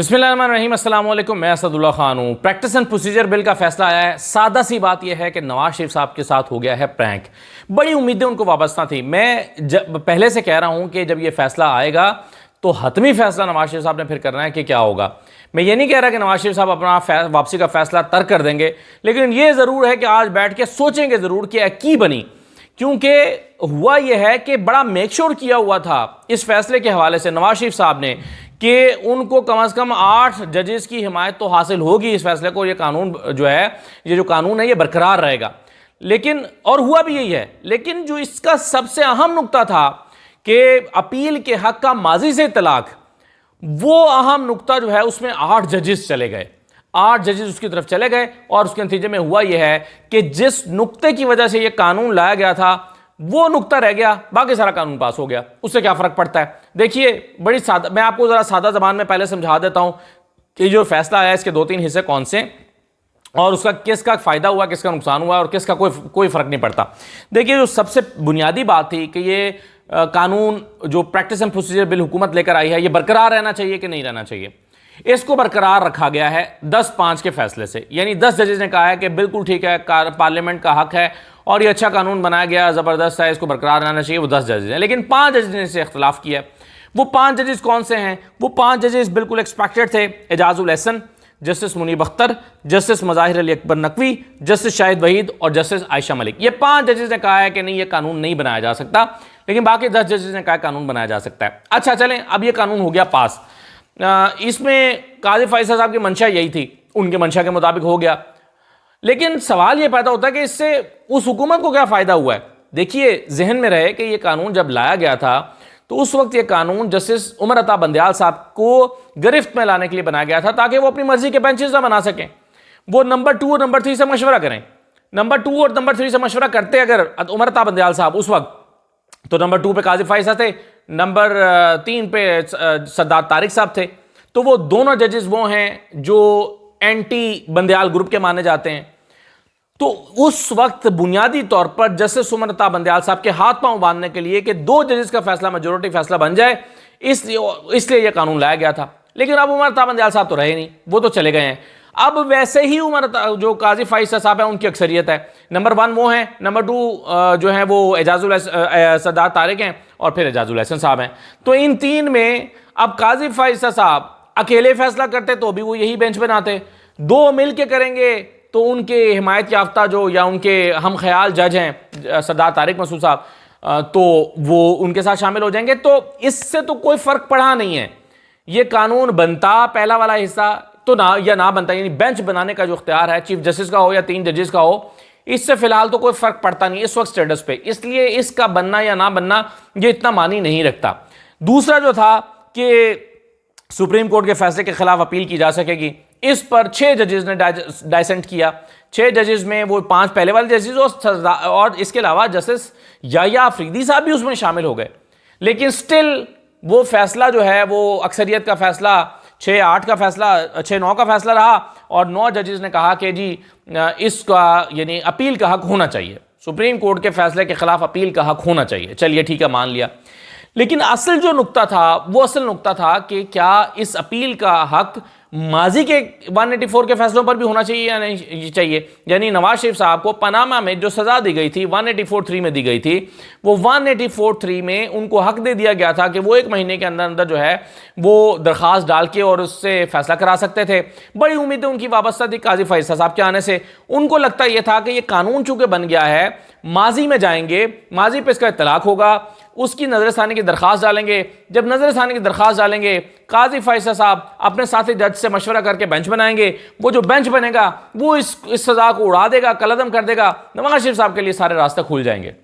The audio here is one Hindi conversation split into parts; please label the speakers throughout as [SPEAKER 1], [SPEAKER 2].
[SPEAKER 1] बिस्मिल्लाहिर्रहमानिर्रहीम, अस्सलाम वालेकुम। मैं असदुल्ला खान हूँ। प्रैक्टिस एंड प्रोसीजर बिल का फैसला आया है। सादा सी बात यह है कि नवाज शरीफ साहब के साथ हो गया है प्रैंक। बड़ी उम्मीदें उनको वाबस्ता थी। मैं पहले से कह रहा हूँ कि जब ये फैसला आएगा तो हतमी फैसला नवाज शरीफ साहब ने फिर करना है कि क्या होगा। मैं ये नहीं कह रहा कि नवाज शरीफ साहब अपना वापसी का फैसला तर्क कर देंगे, लेकिन ये ज़रूर है कि आज बैठ के सोचेंगे ज़रूर कि की बनी, क्योंकि हुआ यह है कि बड़ा मेक श्योर किया हुआ था इस फैसले के हवाले से नवाज शरीफ साहब ने कि उनको कम से कम 8 जजेस की हिमायत तो हासिल होगी इस फैसले को। ये कानून जो है, ये जो कानून है, ये बरकरार रहेगा। लेकिन और हुआ भी यही है। लेकिन जो इसका सबसे अहम नुकता था कि अपील के हक का माजी से तलाक, वो अहम नुकता जो है उसमें 8 जजेस चले गए। 8 जजेस उसकी तरफ चले गए और उसके नतीजे में हुआ यह है कि जिस नुक्ते की वजह से यह कानून लाया गया था वो नुक्ता रह गया, बाकी सारा कानून पास हो गया। उससे क्या फर्क पड़ता है? देखिए, बड़ी सादा, मैं आपको जरा सादा जबान में पहले समझा देता हूं कि जो फैसला आया इसके 2-3 हिस्से कौन से और उसका किसका फायदा हुआ, किसका नुकसान हुआ और किसका कोई फर्क नहीं पड़ता। देखिए, जो सबसे बुनियादी बात थी कि ये कानून जो प्रैक्टिस एंड प्रोसीजर बिल हुकूमत लेकर आई है, ये बरकरार रहना चाहिए कि नहीं रहना चाहिए। इसको बरकरार रखा गया है 10-5 के फैसले से। यानी 10 जजेस ने कहा है कि बिल्कुल ठीक है, पार्लियामेंट का हक है और ये अच्छा कानून बनाया गया, ज़बरदस्त है, इसको बरकरार रहना चाहिए। वो 10 जजेस हैं, लेकिन 5 जजेस ने इससे इख्तलाफ किया। वो 5 जजेस कौन से हैं? वो 5 जजेस बिल्कुल एक्सपेक्टेड थे। Ijazul Ahsan, justice Munib Akhtar, justice Mazahir Ali Akbar Naqvi, justice Shahid Waheed और जस्टिस आयशा मलिक। ये 5 जजेस ने कहा है कि नहीं, ये कानून नहीं बनाया जा सकता, लेकिन बाकी 10 जजेस ने कहा कानून बनाया जा सकता है। अच्छा, चलें, अब ये कानून हो गया पास। इसमें काजी फैसल साहब की मंशा यही थी, उनके मंशा के मुताबिक हो गया। लेकिन सवाल यह पैदा होता है कि इससे उस हुकूमत को क्या फ़ायदा हुआ है। देखिए, जहन में रहे कि यह कानून जब लाया गया था तो उस वक्त यह कानून जस्टिस उमर अता बंदयाल साहब को गिरफ्त में लाने के लिए बनाया गया था, ताकि वो अपनी मर्जी के बेंचेस ना बना सकें। वो नंबर 2 और नंबर 3 से मशवरा करें। नंबर 2 और नंबर 3 से मशवरा करते अगर उमर अता बंदयाल साहब उस वक्त, तो नंबर 2 पे काजी फैसल थे, नंबर 3 पे सरदार तारिक साहब थे। तो वो दोनों जजेस वो हैं जो एंटी बंदयाल ग्रुप के माने जाते हैं। तो उस वक्त बुनियादी तौर पर जस्टिस उमर अता बंदयाल साहब के हाथ पांव बांधने के लिए कि 2 जजेस का फैसला मेजोरिटी फैसला बन जाए, इसलिए यह कानून लाया गया था। लेकिन अब उमर अता बंदयाल साहब तो रहे नहीं, वो तो चले गए हैं। अब वैसे ही जो काजी फैसल साहब है उनकी अक्सरियत है। नंबर 1 वो हैं, नंबर 2 जो है वो एजाजुल सरदार तारिक हैं और फिर एजाजुल एहसन साहब हैं। तो इन 3 में अब काजी फैसल साहब अकेले फैसला करते तो भी वो यही बेंच बनाते, 2 मिल के करेंगे तो उनके हिमायत याफ्ता जो या उनके हम ख्याल जज हैं सरदार तारिक मसूद साहब, तो वो उनके साथ शामिल हो जाएंगे। तो इससे तो कोई फर्क पड़ा नहीं है। ये कानून बनता पहला वाला हिस्सा तो ना या ना बनता, यानी बेंच बनाने का जो इख्तियार है चीफ जस्टिस का हो या 3 जजेस का हो, इससे फिलहाल तो कोई फर्क पड़ता नहीं इस वक्त स्टेटस पे। इसलिए इसका बनना या ना बनना ये इतना मानी नहीं रखता। दूसरा जो था कि सुप्रीम कोर्ट के फैसले के खिलाफ अपील की जा सकेगी, इस पर 6 जजेस ने डाइसेंट किया। 6 जजेस में वो 5 पहले वाले जजेस और इसके अलावा जस्टिस याया अफरीदी साहब भी उसमें शामिल हो गए। लेकिन स्टिल वो फैसला जो है वो अक्सरियत का फैसला 6-8 का फैसला 6-9 का फैसला रहा और 9 जजेस ने कहा कि जी इसका यानी अपील का हक होना चाहिए, सुप्रीम कोर्ट के फैसले के खिलाफ अपील का हक होना चाहिए। चलिए ठीक है, मान लिया। लेकिन असल जो नुक्ता था, वो असल नुक्ता था कि क्या इस अपील का हक माजी के 184 के फैसलों पर भी होना चाहिए या नहीं चाहिए। यानी नवाज शरीफ साहब को पनामा में जो सजा दी गई थी 184(3) में दी गई थी, वो 184(3) में उनको हक दे दिया गया था कि वो 1 महीने के अंदर अंदर जो है वो दरखास्त डाल के और उससे फैसला करा सकते थे। बड़ी उम्मीदें उनकी वाबस्ता थी काजी फैसल साहब के आने से। उनको लगता यह था कि ये कानून चूंकि बन गया है, माजी में जाएंगे, माजी पे इसका इतलाक होगा, उसकी नजरसानी की दरखास्त डालेंगे। जब नजरसानी की दरखास्त डालेंगे, काजी फैसल साहब अपने साथी जज से मशवरा करके बेंच बनाएंगे। वो जो बेंच बनेगा वो इस सजा को उड़ा देगा, कलअदम कर देगा। नवाज शरीफ साहब के लिए सारे रास्ते खुल जाएंगे।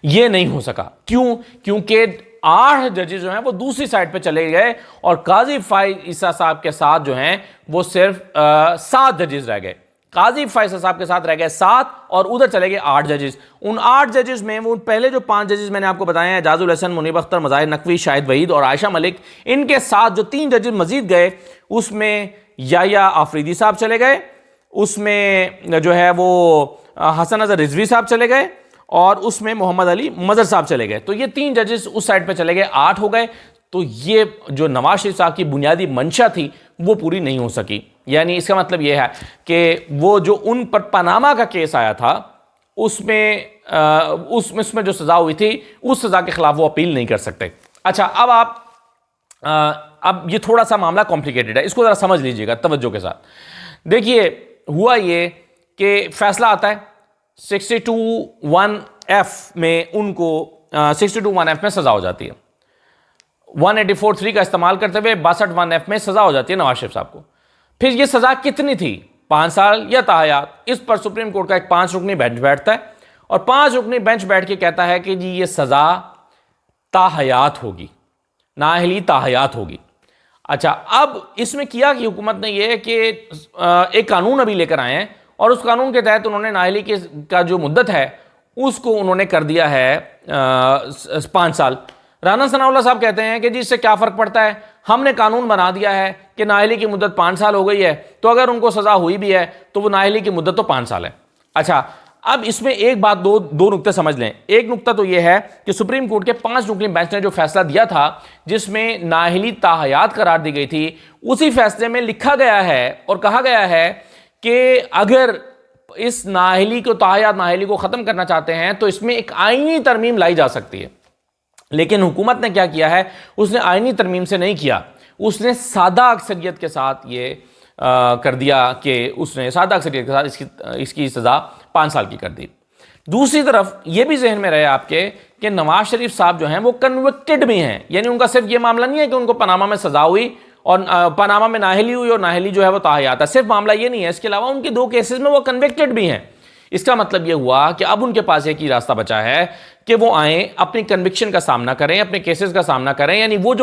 [SPEAKER 1] ये नहीं हो सका। क्यों? क्योंकि 8 जजेस जो हैं वो दूसरी साइड पे चले गए और काजी फैसल साहब के साथ जो हैं वो सिर्फ 7 जजेस रह गए। काजी फैसल साहब के साथ रह गए 7 और उधर चले गए 8 जजेस। उन 8 जजेस में वो पहले जो 5 जजेस मैंने आपको बताए हैं, एजाजुल एहसन, मुनीब अख्तर, मज़ाहिर नकवी, शाहिद वहीद और आयशा मलिक, इनके साथ जो 3 जजेस मजीद गए, उसमें याया अफरीदी साहब चले गए, उसमें जो है वो हसन अजहर रिजवी साहब चले गए और उसमें मोहम्मद अली मजहर साहब चले गए। तो ये 3 जजेस उस साइड पे चले गए, 8 हो गए। तो ये जो नवाज शरीफ साहब की बुनियादी मंशा थी वो पूरी नहीं हो सकी। यानी इसका मतलब ये है कि वो जो उन पर पनामा का केस आया था उसमें जो सज़ा हुई थी उस सज़ा के खिलाफ वो अपील नहीं कर सकते। अच्छा, अब ये थोड़ा सा मामला कॉम्प्लिकेटेड है, इसको ज़रा समझ लीजिएगा तवज्जो के साथ। देखिए, हुआ ये कि फैसला आता है 62(1)(f) में उनको 62(1)(f) में सज़ा हो जाती है। 184(3) का इस्तेमाल करते हुए 62(1)(f) में सज़ा हो जाती है नवाज शरीफ साहब को। फिर ये सज़ा कितनी थी, 5 साल या ताहयात? इस पर सुप्रीम कोर्ट का एक 5 रुकनी बेंच बैठता है और 5 रुकनी बेंच बैठ के कहता है कि जी ये सज़ा ताहयात होगी, नाअहली ताहयात होगी। अच्छा, अब इसमें किया कि हुकूमत ने ये कि एक कानून अभी लेकर आए हैं और उस कानून के तहत उन्होंने नाअहली का जो मुद्दत है उसको उन्होंने कर दिया है 5 साल। राना सनाउल्लाह साहब कहते हैं कि जी इससे क्या फ़र्क पड़ता है, हमने कानून बना दिया है कि नाअहली की मुद्दत 5 साल हो गई है, तो अगर उनको सज़ा हुई भी है तो वो नाअहली की मुद्दत तो 5 साल है। अच्छा, अब इसमें एक बात, दो नुक्ते समझ लें। एक नुक्ता तो यह है कि सुप्रीम कोर्ट के 5 रुकनी बेंच ने जो फैसला दिया था जिसमें नाअहली ताहयात करार दी गई थी, उसी फैसले में लिखा गया है और कहा गया है कि अगर इस नाअहली को ताहयात नाअहली को ख़त्म करना चाहते हैं तो इसमें एक आईनी तरमीम लाई जा सकती है। लेकिन हुकूमत ने क्या किया है, उसने आईनी तरमीम से नहीं किया, उसने सादा अक्सरियत के साथ ये कर दिया कि उसने सादा अक्सरियत के साथ इसकी सज़ा 5 साल की कर दी। दूसरी तरफ ये भी जहन में रहे आपके कि नवाज शरीफ साहब जो हैं वो कन्विक्टेड भी हैं। यानी उनका सिर्फ ये मामला नहीं है कि उनको पनामा में सज़ा हुई और पनामा में नाअहली हुई और नाअहली जो है वो ताहयात है, सिर्फ मामला ये नहीं है, इसके अलावा उनके 2 केसेस में वो कन्विक्टेड भी हैं। इसका मतलब ये हुआ कि अब उनके पास एक ही रास्ता बचा है कि वो आए, अपनी कन्विक्शन का सामना करें, अपने केसेस का सामना करें। यानी वो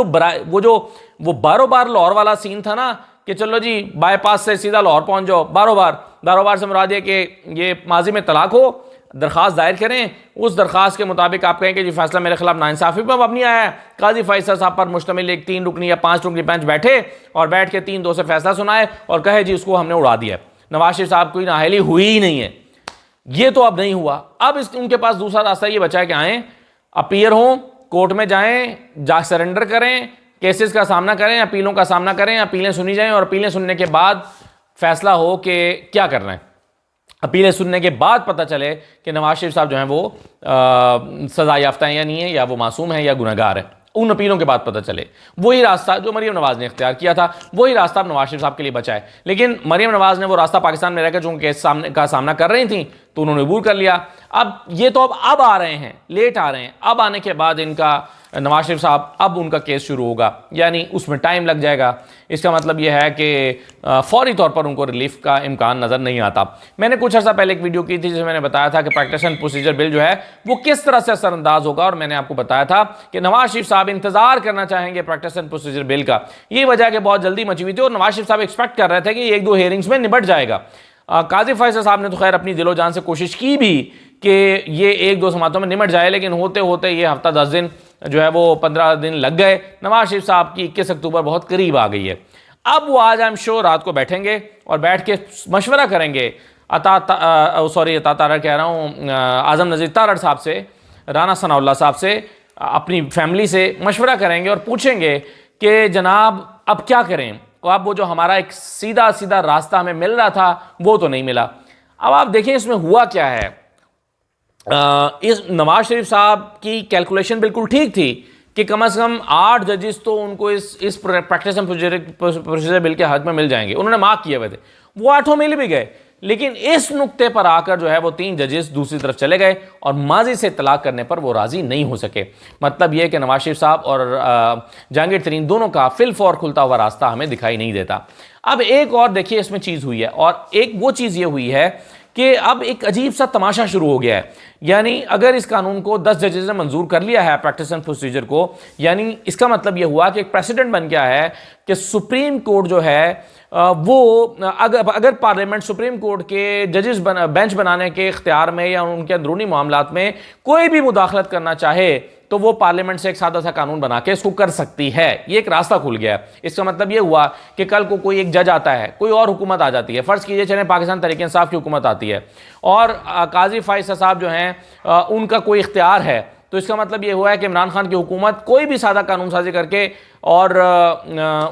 [SPEAKER 1] बारों बार लाहौर वाला सीन था ना कि चलो जी बाईपास से सीधा लाहौर पहुंच जाओ, बारों से मुराद है कि ये माजी में तलाक हो, दरख्वास्त दायर करें, उस दरख्वास्त के मुताबिक आप कहें कि जी फैसला मेरे खिलाफ नाइंसाफ़ी पर मबनी आया है, काजी फैसल साहब पर मुश्तमिल एक 3 रुकनी या 5 रुकनी बेंच बैठे और बैठ के 3-2 से फैसला सुनाए और कहे जी उसको हमने उड़ा दिया, नवाज शरीफ साहब कोई नाअहली हुई ही नहीं है। ये तो अब नहीं हुआ। अब उनके पास दूसरा रास्ता ये बचा है कि आएँ, अपीयर हों, कोर्ट में जाएँ, सरेंडर करें, केसेस का सामना करें, अपीलों का सामना करें, अपीलें सुनी जाएं और अपीलें सुनने के बाद फैसला हो कि क्या करना है। अपीलें सुनने के बाद पता चले कि नवाज शरीफ साहब जो हैं वो सज़ा याफ्ता हैं या नहीं है, या वो मासूम है या गुनहगार है। उन अपीलों के बाद पता चले। वही रास्ता जो मरीम नवाज ने इख्तियार किया था, वही रास्ता अब नवाज शरीफ साहब के लिए बचा है। लेकिन मरीम नवाज ने वो रास्ता पाकिस्तान में रहकर चूंकि केस का सामना कर रही थी तो उन्होंने अबूर कर लिया। अब ये तो अब आ रहे हैं, लेट आ रहे हैं। अब आने के बाद इनका नवाज शरीफ साहब अब उनका केस शुरू होगा, यानी उसमें टाइम लग जाएगा। इसका मतलब यह है कि फौरी तौर पर उनको रिलीफ का इम्कान नज़र नहीं आता। मैंने कुछ अर्सा पहले एक वीडियो की थी जिसमें मैंने बताया था कि प्रैक्टिस एंड प्रोसीजर बिल जो है वो किस तरह से असरअंदाज होगा, और मैंने आपको बताया था कि नवाज शरीफ साहब इंतजार करना चाहेंगे प्रैक्टिस एंड प्रोसीजर बिल का। ये वजह कि बहुत जल्दी मची हुई थी और नवाज शरीफ साहब एक्सपेक्ट कर रहे थे कि 1-2 हेयरिंग्स में निपट जाएगा। काजी फैसल साहब ने तो खैर अपनी दिलो जान से कोशिश की भी कि ये 1-2 समातों में निमट जाए, लेकिन होते होते ये हफ्ता 10 दिन जो है वो 15 दिन लग गए। नवाज शरीफ साहब की 21 अक्टूबर बहुत करीब आ गई है। अब वो आज आई एम श्योर रात को बैठेंगे और बैठ के मशवरा करेंगे अता तारड़ कह रहा हूँ, आज़म नज़ीर तारड़ साहब से, राना सनाउल्लाह साहब से, अपनी फैमिली से मशवरा करेंगे और पूछेंगे कि जनाब अब क्या करें। अब वो जो हमारा एक सीधा सीधा रास्ता हमें मिल रहा था वो तो नहीं मिला। अब आप देखें इसमें हुआ क्या है। इस नवाज शरीफ साहब की कैलकुलेशन बिल्कुल ठीक थी कि कम से कम 8 जजेस तो उनको इस प्रैक्टिस एंड प्रोसीजर बिल के हक में मिल जाएंगे। उन्होंने मार्क किए हुए थे, वो 8 मिल भी गए। लेकिन इस नुक्ते पर आकर जो है वो 3 जजेस दूसरी तरफ चले गए और माजी से तलाक करने पर वो राजी नहीं हो सके। मतलब यह कि नवाज शरीफ साहब और जहांगीर तरीन दोनों का फिल फॉर खुलता हुआ रास्ता हमें दिखाई नहीं देता। अब एक और देखिए इसमें चीज़ हुई है, और एक वो चीज़ ये हुई है कि अब एक अजीब सा तमाशा शुरू हो गया है। यानी अगर इस कानून को 10 जजेस ने मंजूर कर लिया है प्रैक्टिस एंड प्रोसीजर को, यानी इसका मतलब ये हुआ कि एक प्रेसिडेंट बन गया है कि सुप्रीम कोर्ट जो है वो अगर पार्लियामेंट सुप्रीम कोर्ट के जजेस बेंच बनाने के इख्तियार में या उनके अंदरूनी मामलात में कोई भी मुदाखलत करना चाहे तो वो पार्लियामेंट से एक सादा सा कानून बना के इसको कर सकती है। ये एक रास्ता खुल गया है। इसका मतलब ये हुआ कि कल को कोई एक जज आता है, कोई और हुकूमत आ जाती है, फ़र्ज़ कीजिए चले पाकिस्तान तहरीक इंसाफ की हुकूमत आती है और काजी फैसल साहब जो हैं उनका कोई इख्तियार है तो इसका मतलब ये हुआ है कि इमरान खान की हुकूमत कोई भी सादा कानून साजी करके और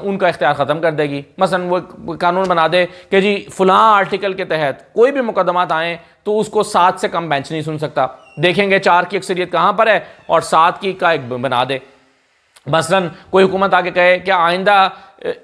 [SPEAKER 1] उनका इख्तियार ख़त्म कर देगी। मसलन वो कानून बना दे कि जी फलां आर्टिकल के तहत कोई भी मुकदमात आएँ तो उसको 7 से कम बेंच नहीं सुन सकता। देखेंगे 4 की अक्सरियत कहाँ पर है और 7 की का एक बना दे। मसलन कोई हुकूमत आके कहे कि आइंदा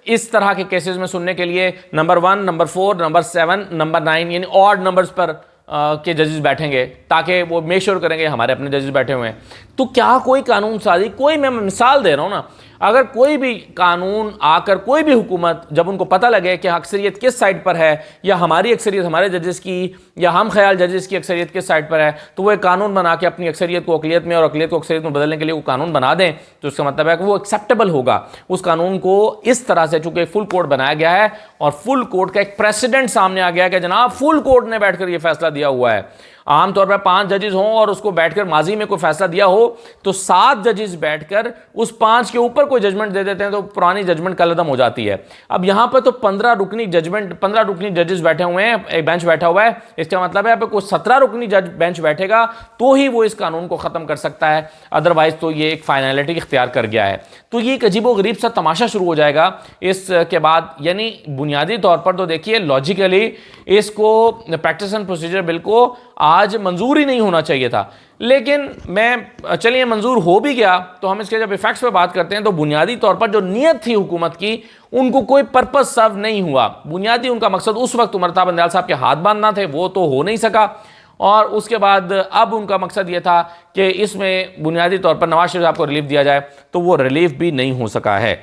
[SPEAKER 1] इस तरह के केसेस में सुनने के लिए नंबर 1, नंबर 4, नंबर 7, नंबर 9 यानी ऑड नंबर्स पर के जजेस बैठेंगे, ताकि वो मेक श्योर करेंगे हमारे अपने जजेस बैठे हुए हैं। तो क्या कोई कानून साजी, कोई, मैं मिसाल दे रहा हूँ ना, अगर कोई भी कानून आकर कोई भी हुकूमत जब उनको पता लगे कि अक्सरियत किस साइड पर है, या हमारी अक्सरियत हमारे जजेस की या हम ख्याल जजेस की अक्सरियत किस साइड पर है, तो वो एक कानून बना के अपनी अक्सरियत को अकलियत में और अकलियत को अक्सरियत में बदलने के लिए वो कानून बना दें, तो इसका मतलब है कि वो एक्सेप्टेबल होगा। उस कानून को इस तरह से, चूंकि फुल कोर्ट बनाया गया है और फुल कोर्ट का एक प्रेसिडेंट सामने आ गया है कि जनाब फुल कोर्ट ने बैठकर ये फैसला दिया हुआ है। आमतौर पर 5 जजेस हों और उसको बैठकर माजी में कोई फैसला दिया हो तो 7 जजेस बैठकर उस 5 के ऊपर कोई जजमेंट दे देते हैं, तो पुरानी जजमेंट कलअदम हो जाती है। अब यहां पर तो 15 रुकनी जजमेंट, 15 रुकनी जजेस बैठे हुए हैं, एक बेंच बैठा हुआ है। इसका मतलब है कोई 17 रुकनी जज बेंच बैठेगा तो ही वो इस कानून को खत्म कर सकता है, अदरवाइज तो ये एक फाइनलिटी इख्तियार कर गया है। तो ये एक अजीबोगरीब सा तमाशा शुरू हो जाएगा इसके बाद। यानी बुनियादी तौर पर तो देखिए लॉजिकली इसको प्रैक्टिस एंड प्रोसीजर बिल को आज मंजूर ही नहीं होना चाहिए था, लेकिन मैं चलिए मंजूर हो भी गया तो हम इसके जब इफेक्ट्स पे बात करते हैं तो बुनियादी तौर पर जो नीयत थी हुकूमत की, उनको कोई पर्पस सर्व नहीं हुआ। बुनियादी उनका मकसद उस वक्त उमर था बंदयाल साहब के हाथ बांधना थे, वो तो हो नहीं सका, और उसके बाद अब उनका मकसद ये था कि इसमें बुनियादी तौर पर नवाज शरीफ साहब को रिलीफ दिया जाए, तो वो रिलीफ भी नहीं हो सका है।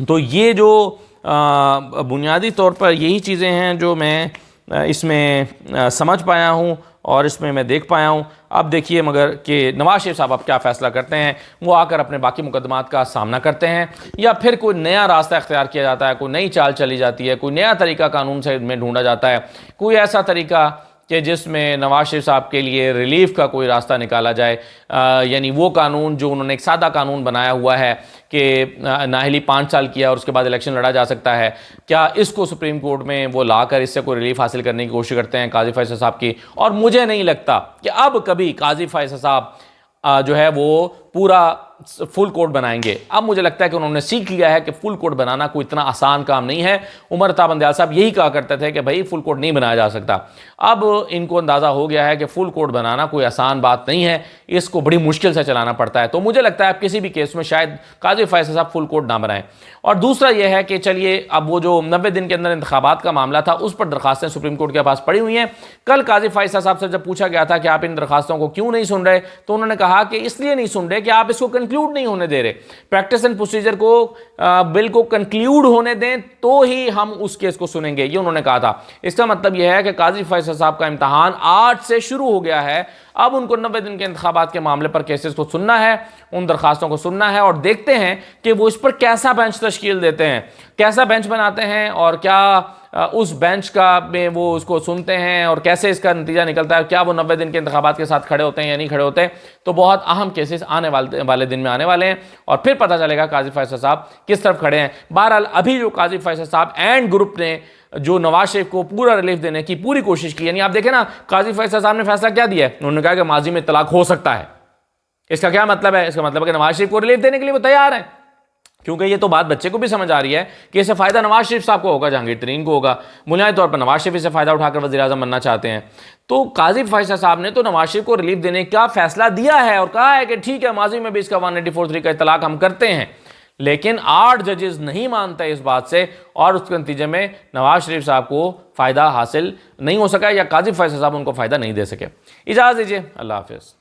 [SPEAKER 1] तो ये जो बुनियादी तौर पर यही चीज़ें हैं जो मैं इसमें समझ पाया हूँ और इसमें मैं देख पाया हूँ। अब देखिए मगर कि नवाज शरीफ साहब अब क्या फ़ैसला करते हैं, वो आकर अपने बाकी मुकदमात का सामना करते हैं या फिर कोई नया रास्ता इख्तियार किया जाता है, कोई नई चाल चली जाती है, कोई नया तरीका कानून से में ढूंढा जाता है, कोई ऐसा तरीका कि जिसमें नवाज शरीफ साहब के लिए रिलीफ का कोई रास्ता निकाला जाए। यानी वो कानून जो उन्होंने एक सादा कानून बनाया हुआ है कि नाअहली 5 साल किया और उसके बाद इलेक्शन लड़ा जा सकता है, क्या इसको सुप्रीम कोर्ट में वो लाकर इससे कोई रिलीफ हासिल करने की कोशिश करते हैं काजी फैसल साहब की। और मुझे नहीं लगता कि अब कभी काजी फैसल साहब जो है वो पूरा फुल कोर्ट बनाएंगे। अब मुझे लगता है कि उन्होंने सीख लिया है कि फुल कोर्ट बनाना कोई इतना आसान काम नहीं है। उमर अता बंदयाल साहब यही कहा करते थे कि भाई फुल कोर्ट नहीं बनाया जा सकता। अब इनको अंदाज़ा हो गया है कि फुल कोर्ट बनाना कोई आसान बात नहीं है, इसको बड़ी मुश्किल से चलाना पड़ता है। तो मुझे लगता है अब किसी भी केस में शायद काजी फैसल साहब फुल कोर्ट ना बनाएं। और दूसरा यह है कि चलिए अब वो जो 90 दिन के अंदर इंतखाबात का मामला था उस पर दरखास्तें सुप्रीम कोर्ट के पास पड़ी हुई हैं। कल काजी फैसल साहब से जब पूछा गया था कि आप इन दरखास्तों को क्यों नहीं सुन रहे, तो उन्होंने कहा कि इसलिए नहीं सुन रहे कि आप इसको कंक्लूड नहीं होने दे रहे। प्रैक्टिस एंड प्रोसीजर को बिल को कंक्लूड होने दें तो ही हम उस केस को सुनेंगे, ये उन्होंने कहा था। इसका मतलब यह है कि काजी फैसल साहब का इम्तहान आज से शुरू हो गया है। अब उनको 90 दिन के इंतखाबात के मामले पर केसेस को सुनना है, उन दरखास्तों को सुनना है, और देखते हैं कि वो इस पर कैसा बेंच तश्कील देते हैं, कैसा बेंच बनाते हैं, और क्या उस बेंच का में वो उसको सुनते हैं और कैसे इसका नतीजा निकलता है। क्या वो 90 दिन के इंतखाबात के साथ खड़े होते हैं या नहीं खड़े होते। तो बहुत अहम केसेस आने वाले दिन में आने वाले हैं और फिर पता चलेगा काजी फैसल साहब किस तरफ खड़े हैं। बहरहाल अभी जो काजी फैसल साहब एंड ग्रुप ने जो नवाज शरीफ को पूरा रिलीफ देने की पूरी कोशिश की, यानी आप देखें ना काजी फैसल साहब ने फैसला क्या दिया है, उन्होंने कहा कि माजी में तलाक हो सकता है। इसका क्या मतलब है? इसका मतलब है कि नवाज शरीफ को रिलीफ देने के लिए वो तैयार है, क्योंकि ये तो बात बच्चे को भी समझ आ रही है कि इससे फायदा नवाज शरीफ साहब को होगा, जहांगीर तरीन को होगा। बुनियादी तौर पर नवाज शरीफ इससे फायदा उठाकर वज़ीर आज़म बनना चाहते हैं। तो काजी फैसल साहब ने तो नवाज शरीफ को रिलीफ देने का फैसला दिया है और कहा है कि ठीक है माजी में भी इसका 184(3) का तलाक हम करते हैं, लेकिन 8 जजेस नहीं मानते इस बात से, और उसके नतीजे में नवाज शरीफ साहब को फ़ायदा हासिल नहीं हो सका या काजी फैसल साहब उनको फ़ायदा नहीं दे सके। इजाज़त दीजिए, अल्लाह हाफ़िज़।